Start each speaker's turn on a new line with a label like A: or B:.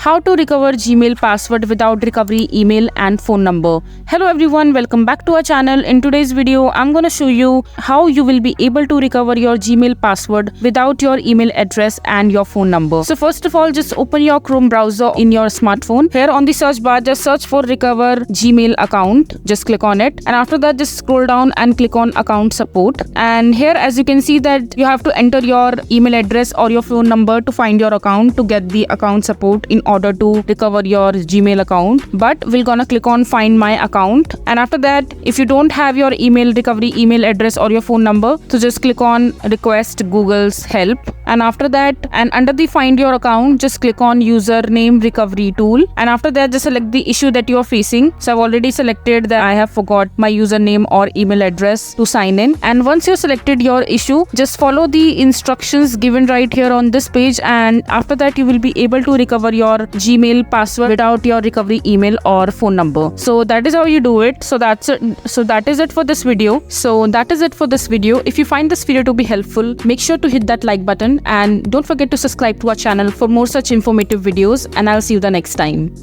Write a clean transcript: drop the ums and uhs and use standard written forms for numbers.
A: how to recover Gmail password without recovery email and phone number. Hello everyone, welcome back to our channel. In today's video, I'm gonna show you how you will be able to recover your Gmail password without your email address and your phone number. So first of all, just open your Chrome browser in your smartphone. Here on the search bar, just search for recover Gmail account. Just click on it, and after that just scroll down and click on account support. And here as you can see that you have to enter your email address or your phone number to find your account to get the account support in order to recover your Gmail account. But we're gonna click on find my account, and after that if you don't have your email recovery email address or your phone number, so just click on request Google's help, and after that and under the find your account just click on username recovery tool, and after that just select the issue that you are facing. So I've already selected that I have forgot my username or email address to sign in, and once you selected your issue, just follow the instructions given right here on this page, and after that you will be able to recover your Gmail password without your recovery email or phone number. So that is how you do it. So that is it for this video. If you find this video to be helpful, make sure to hit that like button and don't forget to subscribe to our channel for more such informative videos, and I'll see you the next time.